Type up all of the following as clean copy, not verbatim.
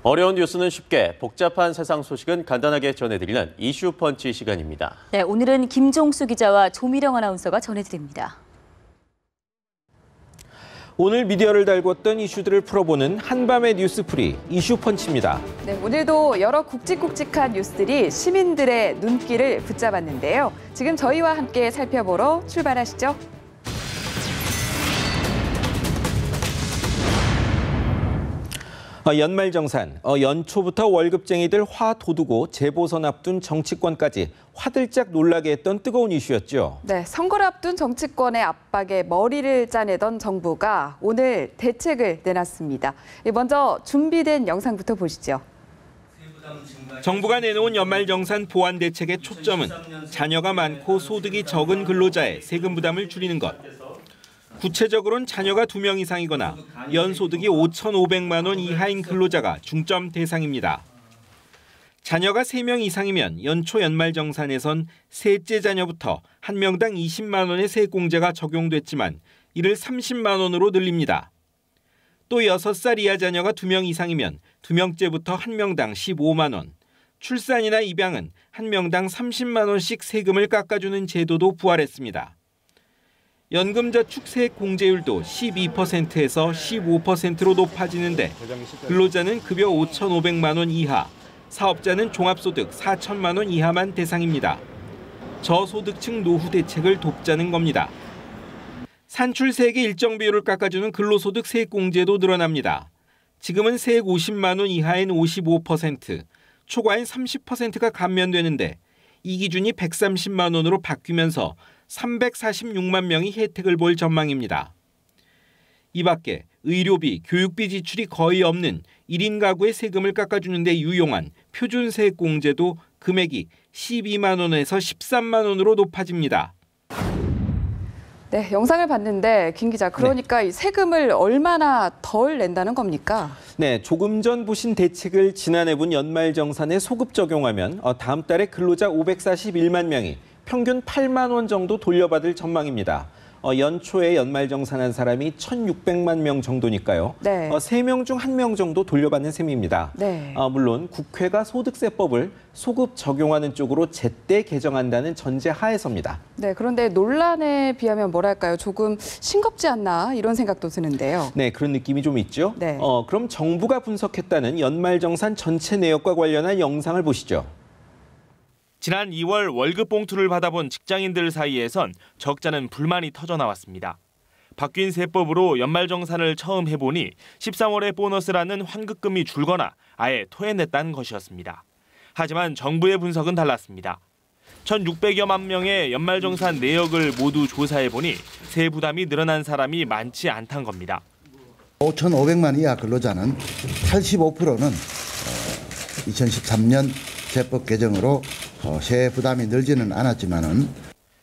어려운 뉴스는 쉽게, 복잡한 세상 소식은 간단하게 전해드리는 이슈 펀치 시간입니다. 네, 오늘은 김종수 기자와 조미령 아나운서가 전해드립니다. 오늘 미디어를 달궜던 이슈들을 풀어보는 한밤의 뉴스풀이 이슈 펀치입니다. 네, 오늘도 여러 굵직굵직한 뉴스들이 시민들의 눈길을 붙잡았는데요. 지금 저희와 함께 살펴보러 출발하시죠. 연말정산, 연초부터 월급쟁이들 화 돋우고 재보선 앞둔 정치권까지 화들짝 놀라게 했던 뜨거운 이슈였죠. 네, 선거를 앞둔 정치권의 압박에 머리를 짜내던 정부가 오늘 대책을 내놨습니다. 먼저 준비된 영상부터 보시죠. 정부가 내놓은 연말정산 보완 대책의 초점은 자녀가 많고 소득이 적은 근로자의 세금 부담을 줄이는 것. 구체적으로는 자녀가 2명 이상이거나 연소득이 5,500만 원 이하인 근로자가 중점 대상입니다. 자녀가 3명 이상이면 연초 연말정산에선 셋째 자녀부터 한 명당 20만 원의 세액공제가 적용됐지만 이를 30만 원으로 늘립니다. 또 6살 이하 자녀가 2명 이상이면 2명째부터 한 명당 15만 원, 출산이나 입양은 한 명당 30만 원씩 세금을 깎아주는 제도도 부활했습니다. 연금저축 세액 공제율도 12%에서 15%로 높아지는데 근로자는 급여 5,500만 원 이하, 사업자는 종합소득 4천만 원 이하만 대상입니다. 저소득층 노후 대책을 돕자는 겁니다. 산출세액의 일정 비율을 깎아주는 근로소득 세액 공제도 늘어납니다. 지금은 세액 50만 원 이하인 55%, 초과인 30%가 감면되는데 이 기준이 130만 원으로 바뀌면서 346만 명이 혜택을 볼 전망입니다. 이 밖에 의료비, 교육비 지출이 거의 없는 1인 가구의 세금을 깎아주는 데 유용한 표준세액 공제도 금액이 12만 원에서 13만 원으로 높아집니다. 네, 영상을 봤는데 김 기자, 그러니까 이 세금을 얼마나 덜 낸다는 겁니까? 네, 조금 전 보신 대책을 지난해분 연말정산에 소급 적용하면 다음 달에 근로자 541만 명이 평균 8만 원 정도 돌려받을 전망입니다. 연초에 연말정산한 사람이 1,600만 명 정도니까요. 네. 3명 중 1명 정도 돌려받는 셈입니다. 네. 물론 국회가 소득세법을 소급 적용하는 쪽으로 제때 개정한다는 전제 하에서입니다. 네, 그런데 논란에 비하면 뭐랄까요? 조금 싱겁지 않나 이런 생각도 드는데요. 네, 그런 느낌이 좀 있죠. 네. 그럼 정부가 분석했다는 연말정산 전체 내역과 관련한 영상을 보시죠. 지난 2월 월급 봉투를 받아본 직장인들 사이에선 적잖은 불만이 터져나왔습니다. 바뀐 세법으로 연말정산을 처음 해보니 13월에 보너스라는 환급금이 줄거나 아예 토해냈다는 것이었습니다. 하지만 정부의 분석은 달랐습니다. 1,600여만 명의 연말정산 내역을 모두 조사해보니 세 부담이 늘어난 사람이 많지 않다는 겁니다. 5,500만 이하 근로자는 85%는 2013년 세법 개정으로 세액 부담이 늘지는 않았지만은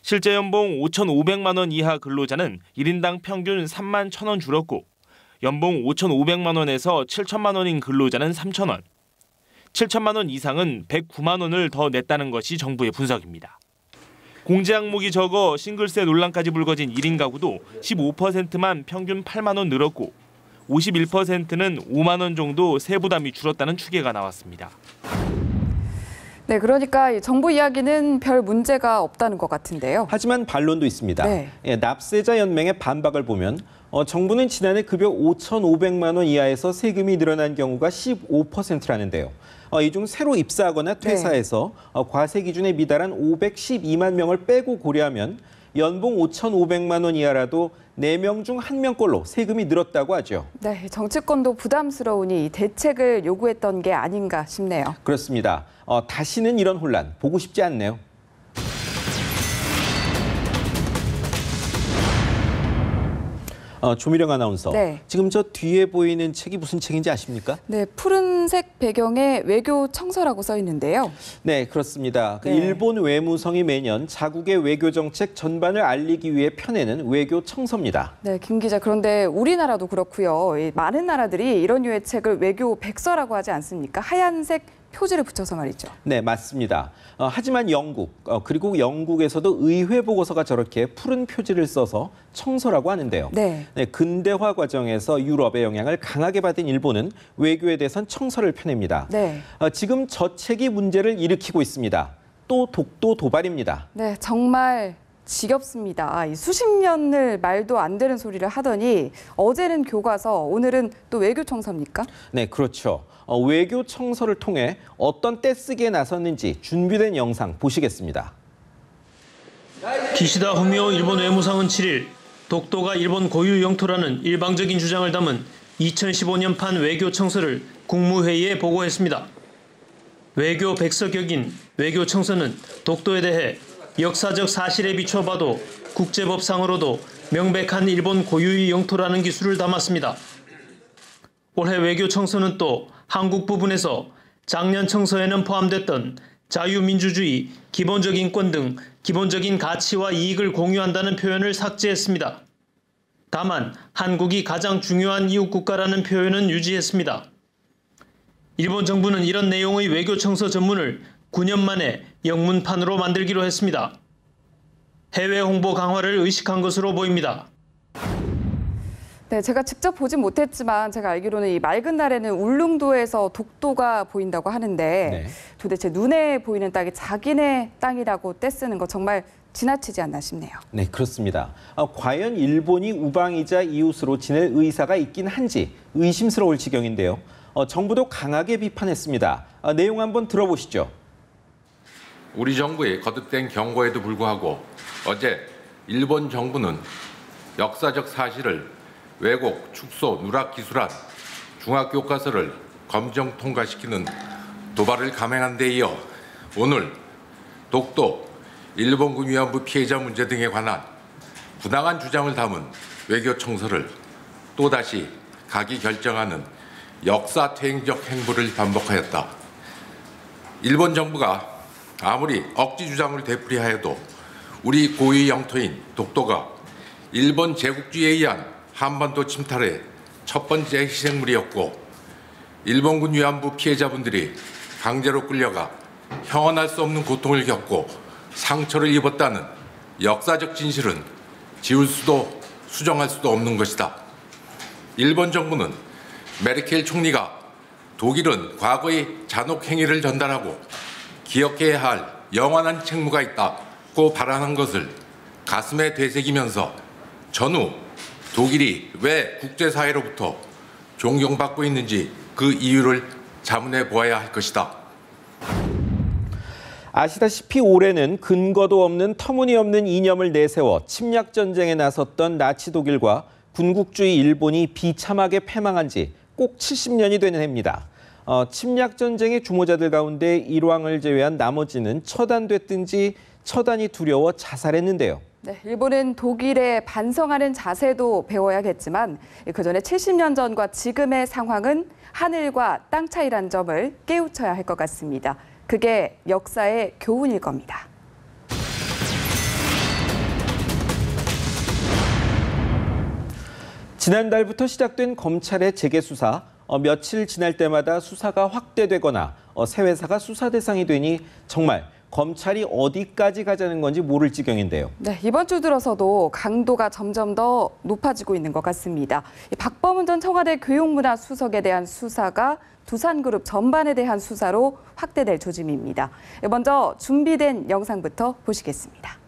실제 연봉 5,500만 원 이하 근로자는 1인당 평균 3만 1,000원 줄었고 연봉 5,500만 원에서 7천만 원인 근로자는 3천 원, 7천만 원 이상은 109만 원을 더 냈다는 것이 정부의 분석입니다. 공제 항목이 적어 싱글세 논란까지 불거진 1인 가구도 15%만 평균 8만 원 늘었고 51%는 5만 원 정도 세부담이 줄었다는 추계가 나왔습니다. 네, 그러니까 정부 이야기는 별 문제가 없다는 것 같은데요. 하지만 반론도 있습니다. 네. 납세자 연맹의 반박을 보면 정부는 지난해 급여 5,500만 원 이하에서 세금이 늘어난 경우가 15%라는데요. 이 중 새로 입사하거나 퇴사해서 과세 기준에 미달한 512만 명을 빼고 고려하면 연봉 5,500만 원 이하라도 4명 중 1명꼴로 세금이 늘었다고 하죠. 네, 정치권도 부담스러우니 이 대책을 요구했던 게 아닌가 싶네요. 그렇습니다. 다시는 이런 혼란 보고 싶지 않네요. 조미령 아나운서, 네. 지금 저 뒤에 보이는 책이 무슨 책인지 아십니까? 네, 푸른색 배경에 외교 청서라고 써 있는데요. 네, 그렇습니다. 네. 일본 외무성이 매년 자국의 외교 정책 전반을 알리기 위해 펴내는 외교 청서입니다. 네, 김 기자, 그런데 우리나라도 그렇고요. 많은 나라들이 이런 류의 책을 외교 백서라고 하지 않습니까? 하얀색 표지를 붙여서 말이죠. 네, 맞습니다. 하지만 영국, 그리고 영국에서도 의회 보고서가 저렇게 푸른 표지를 써서 청서라고 하는데요. 네. 근대화 과정에서 유럽의 영향을 강하게 받은 일본은 외교에 대해선 청서를 펴냅니다. 네. 지금 저책이 문제를 일으키고 있습니다. 또 독도 도발입니다. 네, 정말 지겹습니다. 이 수십 년을 말도 안 되는 소리를 하더니 어제는 교과서, 오늘은 또 외교 청서입니까? 네, 그렇죠. 외교 청서를 통해 어떤 떼쓰기에 나섰는지 준비된 영상 보시겠습니다. 기시다 후미오 일본 외무상은 7일 독도가 일본 고유 영토라는 일방적인 주장을 담은 2015년판 외교 청서를 국무회의에 보고했습니다. 외교 백서격인 외교 청서는 독도에 대해 역사적 사실에 비춰봐도 국제법상으로도 명백한 일본 고유의 영토라는 기술을 담았습니다. 올해 외교 청서는 또 한국 부분에서 작년 청서에는 포함됐던 자유민주주의, 기본적 인권 등 기본적인 가치와 이익을 공유한다는 표현을 삭제했습니다. 다만 한국이 가장 중요한 이웃 국가라는 표현은 유지했습니다. 일본 정부는 이런 내용의 외교 청서 전문을 9년 만에 영문판으로 만들기로 했습니다. 해외 홍보 강화를 의식한 것으로 보입니다. 네, 제가 직접 보진 못했지만 제가 알기로는 이 맑은 날에는 울릉도에서 독도가 보인다고 하는데 네. 도대체 눈에 보이는 땅이 자기네 땅이라고 떼쓰는 거 정말 지나치지 않나 싶네요. 네, 그렇습니다. 과연 일본이 우방이자 이웃으로 지낼 의사가 있긴 한지 의심스러울 지경인데요. 정부도 강하게 비판했습니다. 내용 한번 들어보시죠. 우리 정부의 거듭된 경고에도 불구하고 어제 일본 정부는 역사적 사실을 왜곡, 축소, 누락 기술한 중학교과서를 검정 통과시키는 도발을 감행한 데 이어 오늘 독도, 일본군 위안부 피해자 문제 등에 관한 부당한 주장을 담은 외교 청서를 또다시 가기 결정하는 역사퇴행적 행보를 반복하였다. 일본 정부가 아무리 억지 주장을 되풀이하여도 우리 고유 영토인 독도가 일본 제국주의에 의한 한반도 침탈의 첫 번째 희생물이었고 일본군 위안부 피해자분들이 강제로 끌려가 형언할 수 없는 고통을 겪고 상처를 입었다는 역사적 진실은 지울 수도 수정할 수도 없는 것이다. 일본 정부는 메르켈 총리가 독일은 과거의 잔혹 행위를 전달하고 기억해야 할 영원한 책무가 있다고 발언한 것을 가슴에 되새기면서 전후 독일이 왜 국제사회로부터 존경받고 있는지 그 이유를 자문해 보아야 할 것이다. 아시다시피 올해는 근거도 없는 터무니없는 이념을 내세워 침략 전쟁에 나섰던 나치 독일과 군국주의 일본이 비참하게 패망한 지 꼭 70년이 되는 해입니다. 침략 전쟁의 주모자들 가운데 일왕을 제외한 나머지는 처단됐든지 처단이 두려워 자살했는데요. 네, 일본은 독일에 반성하는 자세도 배워야겠지만 그전에 70년 전과 지금의 상황은 하늘과 땅 차이란 점을 깨우쳐야 할 것 같습니다. 그게 역사의 교훈일 겁니다. 지난달부터 시작된 검찰의 재개 수사, 며칠 지날 때마다 수사가 확대되거나 새 회사가 수사 대상이 되니 정말 검찰이 어디까지 가자는 건지 모를 지경인데요. 네, 이번 주 들어서도 강도가 점점 더 높아지고 있는 것 같습니다. 박범은 전 청와대 교육문화수석에 대한 수사가 두산그룹 전반에 대한 수사로 확대될 조짐입니다. 먼저 준비된 영상부터 보시겠습니다.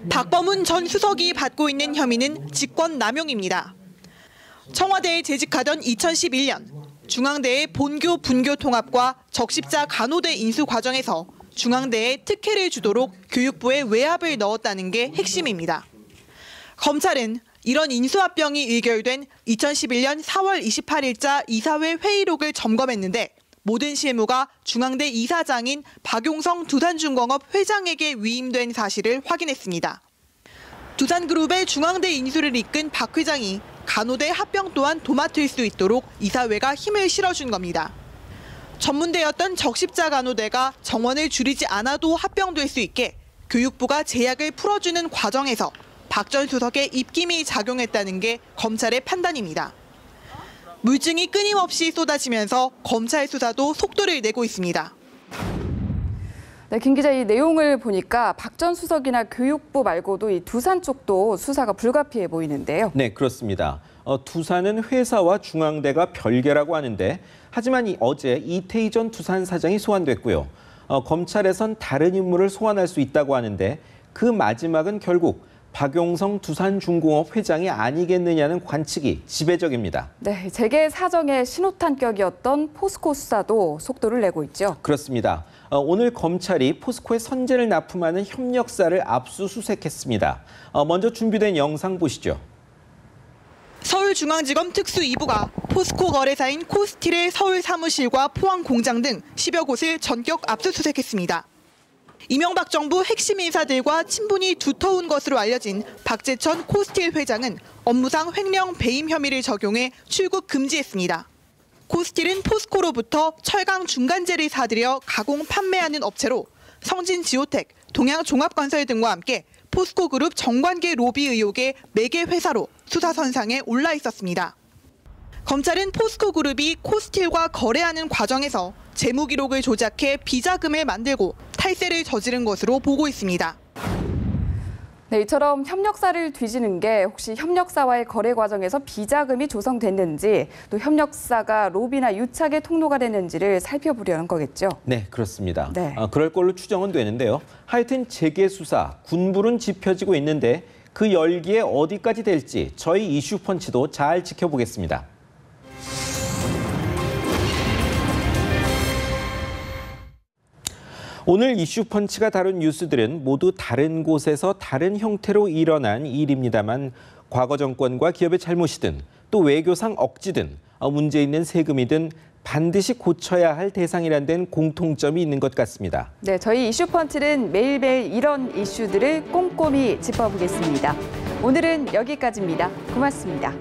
박범은 전 수석이 받고 있는 혐의는 직권남용입니다. 청와대에 재직하던 2011년 중앙대의 본교 분교 통합과 적십자 간호대 인수 과정에서 중앙대에 특혜를 주도록 교육부에 외압을 넣었다는 게 핵심입니다. 검찰은 이런 인수합병이 의결된 2011년 4월 28일자 이사회 회의록을 점검했는데 모든 실무가 중앙대 이사장인 박용성 두산중공업 회장에게 위임된 사실을 확인했습니다. 두산그룹의 중앙대 인수를 이끈 박 회장이 간호대 합병 또한 도맡을 수 있도록 이사회가 힘을 실어준 겁니다. 전문대였던 적십자 간호대가 정원을 줄이지 않아도 합병될 수 있게 교육부가 제약을 풀어주는 과정에서 박 전 수석의 입김이 작용했다는 게 검찰의 판단입니다. 물증이 끊임없이 쏟아지면서 검찰 수사도 속도를 내고 있습니다. 네, 김 기자, 이 내용을 보니까 박 전 수석이나 교육부 말고도 이 두산 쪽도 수사가 불가피해 보이는데요. 네, 그렇습니다. 두산은 회사와 중앙대가 별개라고 하는데 하지만 어제 이태희 전 두산 사장이 소환됐고요. 검찰에선 다른 인물을 소환할 수 있다고 하는데 그 마지막은 결국 박용성 두산중공업 회장이 아니겠느냐는 관측이 지배적입니다. 네, 재계 사정의 신호탄격이었던 포스코 수사도 속도를 내고 있죠. 그렇습니다. 오늘 검찰이 포스코의 선재를 납품하는 협력사를 압수수색했습니다. 먼저 준비된 영상 보시죠. 서울중앙지검 특수 2부가 포스코 거래사인 코스틸의 서울 사무실과 포항 공장 등 10여 곳을 전격 압수수색했습니다. 이명박 정부 핵심 인사들과 친분이 두터운 것으로 알려진 박재천 코스틸 회장은 업무상 횡령 배임 혐의를 적용해 출국 금지했습니다. 코스틸은 포스코로부터 철강 중간재를 사들여 가공 판매하는 업체로 성진지오텍, 동양종합건설 등과 함께 포스코 그룹 정관계 로비 의혹의 매개 회사로 수사선상에 올라 있었습니다. 검찰은 포스코 그룹이 코스틸과 거래하는 과정에서 재무 기록을 조작해 비자금을 만들고 탈세를 저지른 것으로 보고 있습니다. 네, 이처럼 협력사를 뒤지는 게 혹시 협력사와의 거래 과정에서 비자금이 조성됐는지 또 협력사가 로비나 유착의 통로가 됐는지를 살펴보려는 거겠죠. 네, 그렇습니다. 네. 그럴 걸로 추정은 되는데요. 하여튼 재계 수사, 군불은 짚혀지고 있는데 그 열기에 어디까지 될지 저희 이슈펀치도 잘 지켜보겠습니다. 오늘 이슈펀치가 다룬 뉴스들은 모두 다른 곳에서 다른 형태로 일어난 일입니다만 과거 정권과 기업의 잘못이든 또 외교상 억지든 문제 있는 세금이든 반드시 고쳐야 할 대상이란 데는 공통점이 있는 것 같습니다. 네, 저희 이슈펀치는 매일매일 이런 이슈들을 꼼꼼히 짚어보겠습니다. 오늘은 여기까지입니다. 고맙습니다.